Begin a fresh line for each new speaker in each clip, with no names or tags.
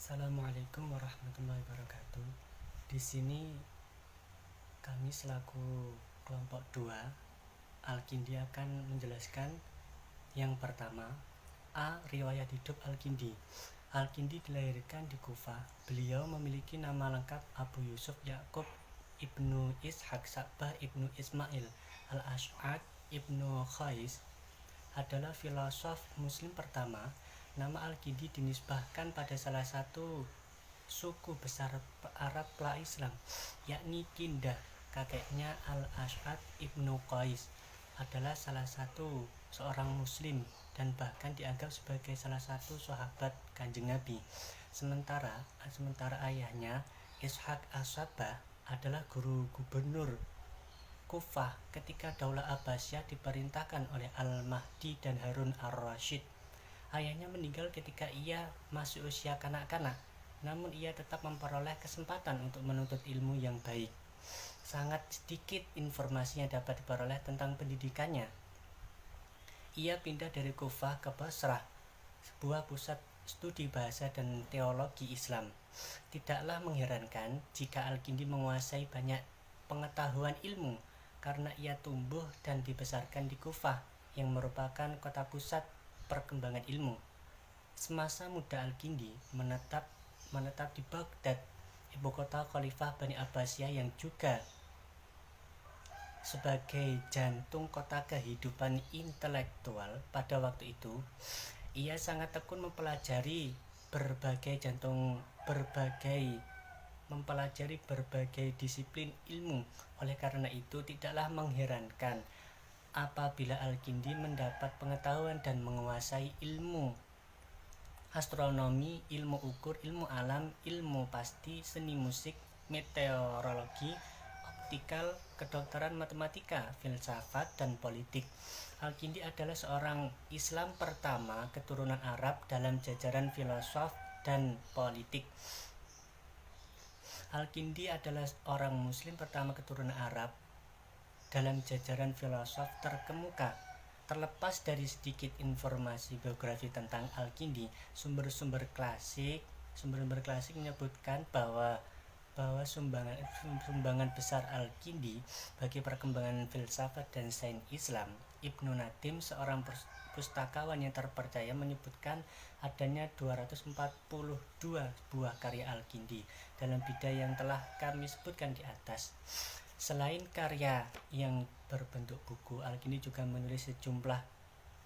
Assalamualaikum warahmatullahi wabarakatuh. Di sini kami selaku kelompok 2 Al-Kindi akan menjelaskan yang pertama, A. Riwayat hidup Al-Kindi. Al-Kindi dilahirkan di Kufah. Beliau memiliki nama lengkap Abu Yusuf Ya'qub Ibnu Ishaq Sa'bah Ibnu Ismail Al-Ash'ad Ibnu Khais adalah filosof muslim pertama. Nama Al-Kindi dinisbahkan pada salah satu suku besar Arab pra-Islam, yakni Kindah. Kakeknya Al-Ash'ad Ibnu Qais adalah salah satu seorang muslim dan bahkan dianggap sebagai salah satu sahabat Kanjeng Nabi. Sementara ayahnya Ishaq As-Sabah adalah guru gubernur Kufah ketika Daulah Abbasiyah diperintahkan oleh Al-Mahdi dan Harun ar-Rasyid. Ayahnya meninggal ketika ia masih usia kanak-kanak, namun ia tetap memperoleh kesempatan untuk menuntut ilmu yang baik. Sangat sedikit informasi yang dapat diperoleh tentang pendidikannya. Ia pindah dari Kufah ke Basrah, sebuah pusat studi bahasa dan teologi Islam. Tidaklah mengherankan jika Al-Kindi menguasai banyak pengetahuan ilmu karena ia tumbuh dan dibesarkan di Kufah yang merupakan kota pusat perkembangan ilmu. Semasa muda Al-Kindi menetap di Baghdad, ibu kota Khalifah Bani Abbasiyah yang juga sebagai jantung kota kehidupan intelektual pada waktu itu. Ia sangat tekun mempelajari berbagai disiplin ilmu. Oleh karena itu, tidaklah mengherankan apabila Al-Kindi mendapat pengetahuan dan menguasai ilmu astronomi, ilmu ukur, ilmu alam, ilmu pasti, seni musik, meteorologi, optikal, kedokteran, matematika, filsafat, dan politik. Al-Kindi adalah seorang Islam pertama keturunan Arab dalam jajaran filosof dan politik. Al-Kindi adalah orang Muslim pertama keturunan Arab dalam jajaran filosof terkemuka. Terlepas dari sedikit informasi biografi tentang Al-Kindi, sumber-sumber klasik menyebutkan bahwa sumbangan besar Al-Kindi bagi perkembangan filsafat dan sains Islam. Ibnu Nadim, seorang pustakawan yang terpercaya, menyebutkan adanya 242 buah karya Al-Kindi dalam bidang yang telah kami sebutkan di atas. Selain karya yang berbentuk buku, Al-Kindi juga menulis sejumlah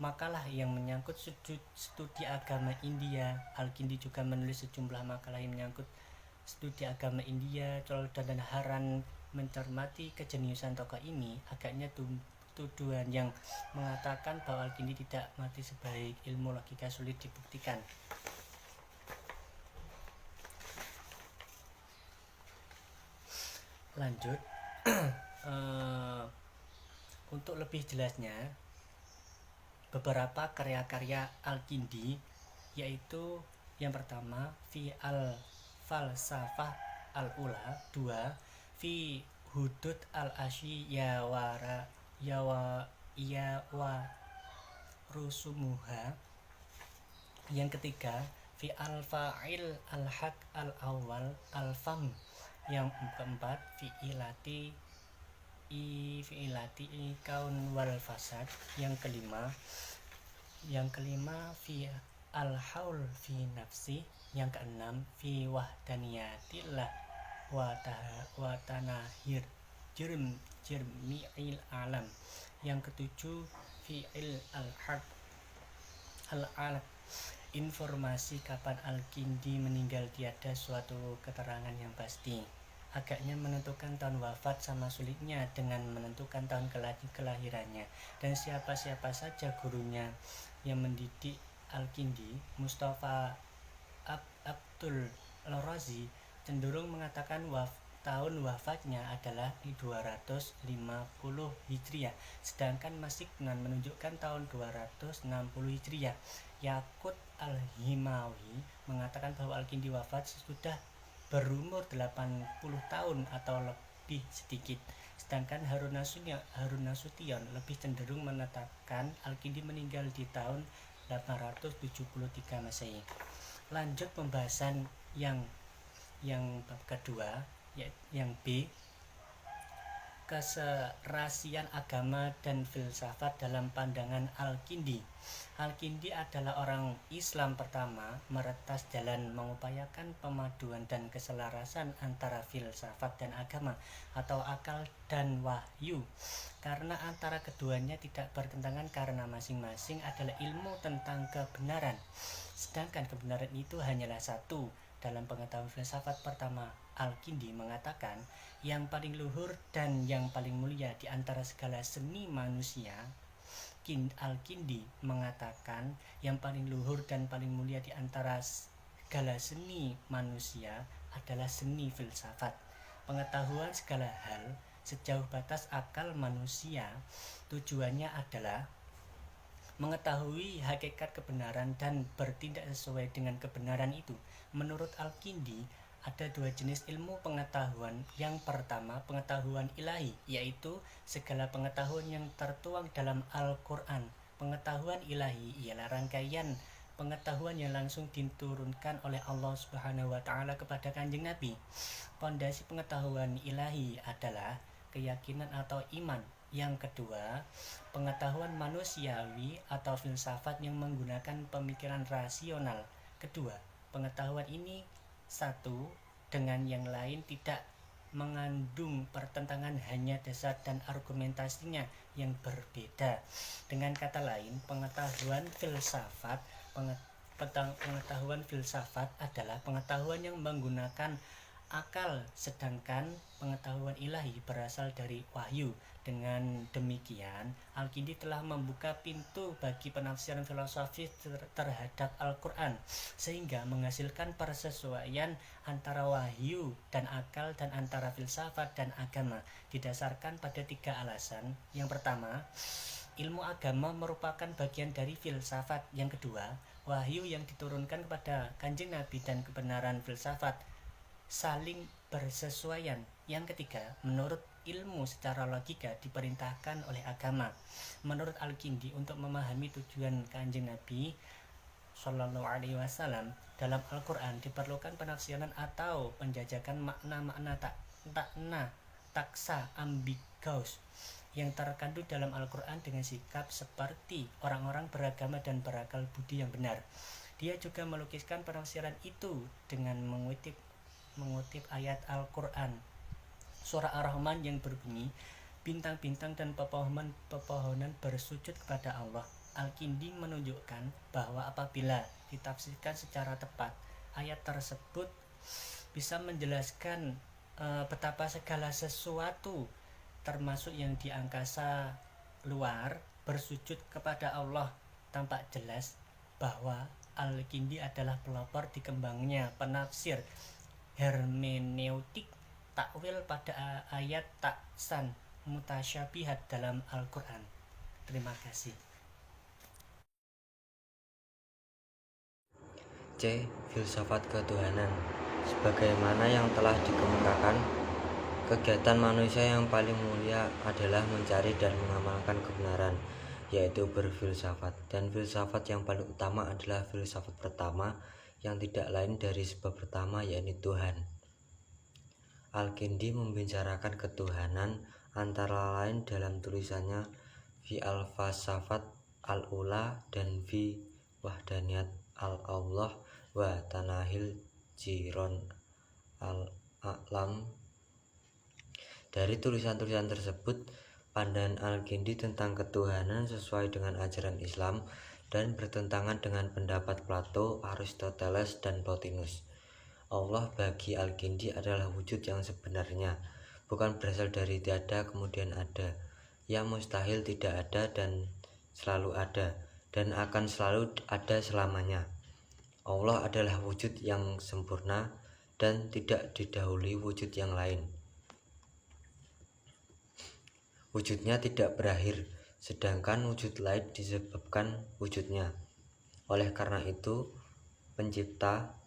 makalah yang menyangkut studi agama India. Al-Kindi juga menulis sejumlah makalah yang menyangkut studi agama India. Choldan dan Haran mencermati kejeniusan tokoh ini. Agaknya tuduhan yang mengatakan bahwa Al-Kindi tidak mati sebaik ilmu logika sulit dibuktikan. Lanjut. Untuk lebih jelasnya, beberapa karya-karya Al-Kindi yaitu yang pertama fi al-falsafah al-ula, 2 fi hudud al-asyi yawa rusumuha, yang ketiga fi al-fa'il al-haq al-awwal al-fam, yang keempat fi ilati kaun wal fasad, yang kelima fi al-haul fi nafsi, yang keenam fi wahdaniyatillah wa tanahir jirmi'il alam, yang ketujuh fi al-haq al-alaq. Informasi kapan Al-Kindi meninggal tiada suatu keterangan yang pasti. Agaknya menentukan tahun wafat sama sulitnya dengan menentukan tahun kelahirannya. Dan siapa-siapa saja gurunya yang mendidik Al-Kindi, Mustafa Abdul Al-Razi, cenderung mengatakan tahun wafatnya adalah di 250 Hijriah, sedangkan Masiknan menunjukkan tahun 260 Hijriah. Yakut Al-Himawi mengatakan bahwa Al-Kindi wafat sesudah berumur 80 tahun atau lebih sedikit. Sedangkan Harun Nasution lebih cenderung menetapkan Al-Kindi meninggal di tahun 873 Masehi. Lanjut pembahasan yang bab kedua, yang B, keserasian agama dan filsafat dalam pandangan Al-Kindi. Al-Kindi adalah orang Islam pertama meretas jalan mengupayakan pemaduan dan keselarasan antara filsafat dan agama atau akal dan wahyu, karena antara keduanya tidak bertentangan karena masing-masing adalah ilmu tentang kebenaran, sedangkan kebenaran itu hanyalah satu. Dalam pengetahuan filsafat pertama, Al-Kindi mengatakan yang paling luhur dan yang paling mulia di antara segala seni manusia. Al-Kindi mengatakan yang paling luhur dan paling mulia di antara segala seni manusia adalah seni filsafat. Pengetahuan segala hal sejauh batas akal manusia tujuannya adalah mengetahui hakikat kebenaran dan bertindak sesuai dengan kebenaran itu. Menurut Al-Kindi, ada dua jenis ilmu pengetahuan. Yang pertama, pengetahuan ilahi, yaitu segala pengetahuan yang tertuang dalam Al-Quran. Pengetahuan ilahi ialah rangkaian pengetahuan yang langsung diturunkan oleh Allah Subhanahu wa Ta'ala kepada Kanjeng Nabi. Pondasi pengetahuan ilahi adalah keyakinan atau iman. Yang kedua, pengetahuan manusiawi atau filsafat yang menggunakan pemikiran rasional. Kedua, pengetahuan ini satu dengan yang lain, tidak mengandung pertentangan, hanya dasar dan argumentasinya yang berbeda. Dengan kata lain, pengetahuan filsafat adalah pengetahuan yang menggunakan akal, sedangkan pengetahuan ilahi berasal dari wahyu. Dengan demikian, Al-Kindi telah membuka pintu bagi penafsiran filosofis terhadap Al-Quran, sehingga menghasilkan persesuaian antara wahyu dan akal dan antara filsafat dan agama, didasarkan pada tiga alasan. Yang pertama, ilmu agama merupakan bagian dari filsafat. Yang kedua, wahyu yang diturunkan kepada Kanjeng Nabi dan kebenaran filsafat saling bersesuaian. Yang ketiga, menurut ilmu secara logika diperintahkan oleh agama. Menurut Al-Kindi, untuk memahami tujuan Kanjeng Nabi Shallallahu Alaihi Wasallam dalam Al-Quran diperlukan penafsiran atau penjajakan makna-makna taksa ambigus yang terkandung dalam Al-Quran dengan sikap seperti orang-orang beragama dan berakal budi yang benar. Dia juga melukiskan penafsiran itu dengan mengutip ayat Al-Quran Surah Ar-Rahman yang berbunyi, bintang-bintang dan pepohonan bersujud kepada Allah. Al-Kindi menunjukkan bahwa apabila ditafsirkan secara tepat, ayat tersebut bisa menjelaskan betapa segala sesuatu, termasuk yang di angkasa luar, bersujud kepada Allah. Tampak jelas bahwa Al-Kindi adalah pelopor dikembangnya penafsir hermeneutik takwil pada ayat taksan mutasyabihat dalam Al-Quran. Terima kasih.
C. Filsafat ketuhanan. Sebagaimana yang telah dikemukakan, kegiatan manusia yang paling mulia adalah mencari dan mengamalkan kebenaran, yaitu berfilsafat. Dan filsafat yang paling utama adalah filsafat pertama, yang tidak lain dari sebab pertama, yaitu Tuhan. Al-Kindi membicarakan ketuhanan antara lain dalam tulisannya Fi al-Falsafat al-Ula dan Fi Wahdaniyat al-Allah wa Tanahil Jiron al-A'lam. Dari tulisan-tulisan tersebut, pandangan Al-Kindi tentang ketuhanan sesuai dengan ajaran Islam dan bertentangan dengan pendapat Plato, Aristoteles, dan Plotinus. Allah bagi Al-Kindi adalah wujud yang sebenarnya, bukan berasal dari tiada kemudian ada, yang mustahil tidak ada dan selalu ada, dan akan selalu ada selamanya. Allah adalah wujud yang sempurna dan tidak didahului wujud yang lain. Wujudnya tidak berakhir, sedangkan wujud lain disebabkan wujudnya. Oleh karena itu, pencipta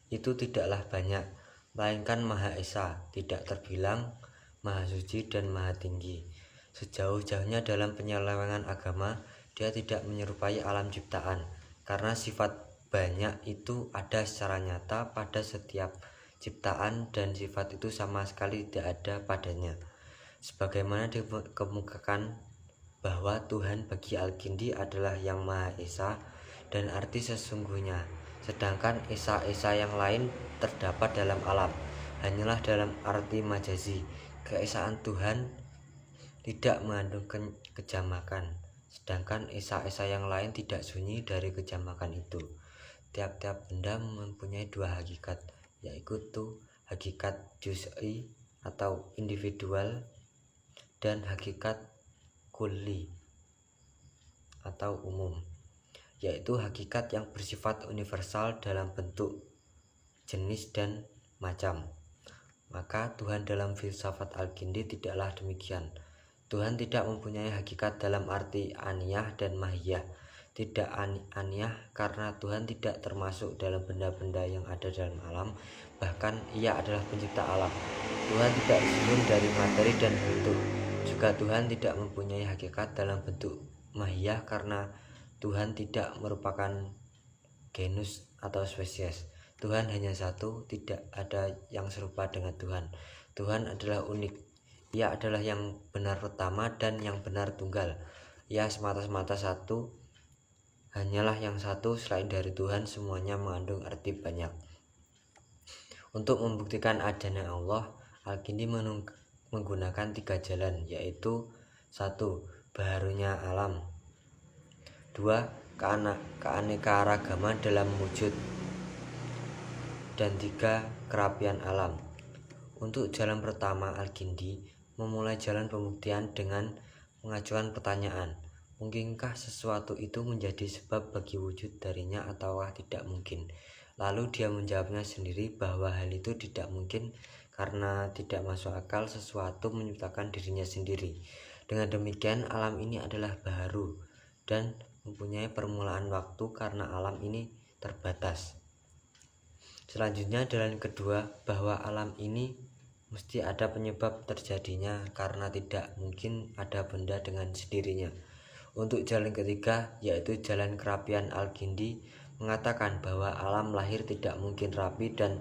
itu tidaklah banyak, melainkan Maha Esa, tidak terbilang, Maha Suci dan Maha Tinggi. Sejauh-jauhnya dalam penyelewengan agama, dia tidak menyerupai alam ciptaan, karena sifat banyak itu ada secara nyata pada setiap ciptaan dan sifat itu sama sekali tidak ada padanya. Sebagaimana dikemukakan bahwa Tuhan bagi Al-Kindi adalah yang Maha Esa dan arti sesungguhnya, sedangkan esa-esa yang lain terdapat dalam alam, hanyalah dalam arti majazi. Keesaan Tuhan tidak mengandung kejamakan, sedangkan esa-esa yang lain tidak sunyi dari kejamakan itu. Tiap-tiap benda mempunyai dua hakikat, yaitu hakikat juz'i atau individual dan hakikat kulli atau umum, yaitu hakikat yang bersifat universal dalam bentuk, jenis, dan macam. Maka Tuhan dalam filsafat Al-Kindi tidaklah demikian. Tuhan tidak mempunyai hakikat dalam arti aniyah dan mahiyah. Tidak aniyah karena Tuhan tidak termasuk dalam benda-benda yang ada dalam alam, bahkan ia adalah pencipta alam. Tuhan tidak disembun dari materi dan bentuk. Juga Tuhan tidak mempunyai hakikat dalam bentuk mahiyah karena Tuhan tidak merupakan genus atau spesies. Tuhan hanya satu, tidak ada yang serupa dengan Tuhan. Tuhan adalah unik. Ia adalah yang benar pertama dan yang benar tunggal. Ia semata-mata satu, hanyalah yang satu. Selain dari Tuhan, semuanya mengandung arti banyak. Untuk membuktikan adanya Allah, Al-Kindi menggunakan 3 jalan, yaitu 1. Baharunya alam, 2. Keanekaragaman dalam wujud, dan 3. Kerapian alam. Untuk jalan pertama, Al-Kindi memulai jalan pembuktian dengan mengajukan pertanyaan, mungkinkah sesuatu itu menjadi sebab bagi wujud darinya ataukah tidak mungkin? Lalu dia menjawabnya sendiri bahwa hal itu tidak mungkin karena tidak masuk akal sesuatu menciptakan dirinya sendiri. Dengan demikian, alam ini adalah baharu dan mempunyai permulaan waktu karena alam ini terbatas. Selanjutnya, jalan kedua, bahwa alam ini mesti ada penyebab terjadinya karena tidak mungkin ada benda dengan sendirinya. Untuk jalan ketiga, yaitu jalan kerapian, Al-Kindi mengatakan bahwa alam lahir tidak mungkin rapi dan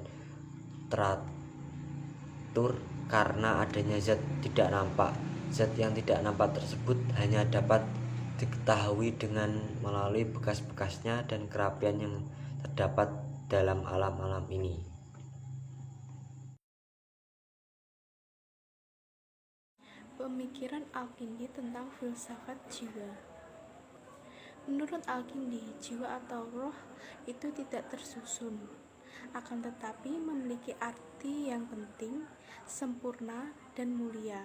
teratur karena adanya zat tidak nampak. Zat yang tidak nampak tersebut hanya dapat diketahui dengan melalui bekas-bekasnya dan kerapian yang terdapat dalam alam-alam ini.
Pemikiran Al-Kindi tentang filsafat jiwa. Menurut Al-Kindi, jiwa atau roh itu tidak tersusun, akan tetapi memiliki arti yang penting, sempurna, dan mulia.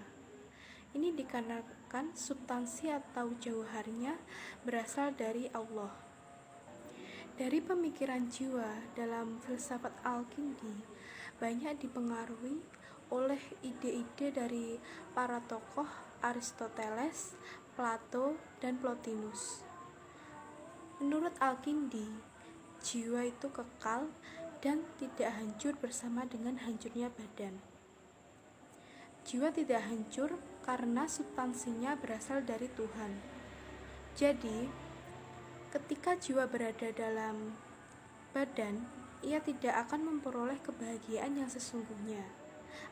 Ini dikarenakan substansi atau jauharnya berasal dari Allah. Dari pemikiran jiwa dalam filsafat Al-Kindi banyak dipengaruhi oleh ide-ide dari para tokoh Aristoteles, Plato, dan Plotinus. Menurut Al-Kindi, jiwa itu kekal dan tidak hancur bersama dengan hancurnya badan. Jiwa tidak hancur karena substansinya berasal dari Tuhan. Jadi, ketika jiwa berada dalam badan, ia tidak akan memperoleh kebahagiaan yang sesungguhnya.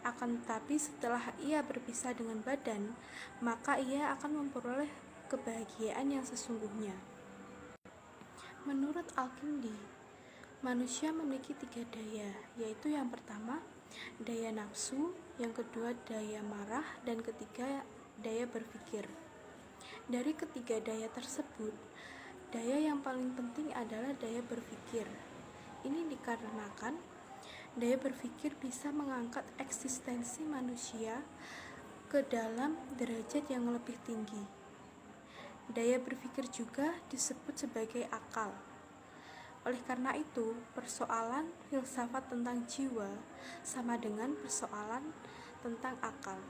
Akan tetapi setelah ia berpisah dengan badan, maka ia akan memperoleh kebahagiaan yang sesungguhnya. Menurut Al-Kindi, manusia memiliki 3 daya, yaitu yang pertama, daya nafsu, yang kedua daya marah, dan ketiga daya berpikir. Dari ketiga daya tersebut, daya yang paling penting adalah daya berpikir. Ini dikarenakan daya berpikir bisa mengangkat eksistensi manusia ke dalam derajat yang lebih tinggi. Daya berpikir juga disebut sebagai akal. Oleh karena itu, persoalan filsafat tentang jiwa sama dengan persoalan tentang akal.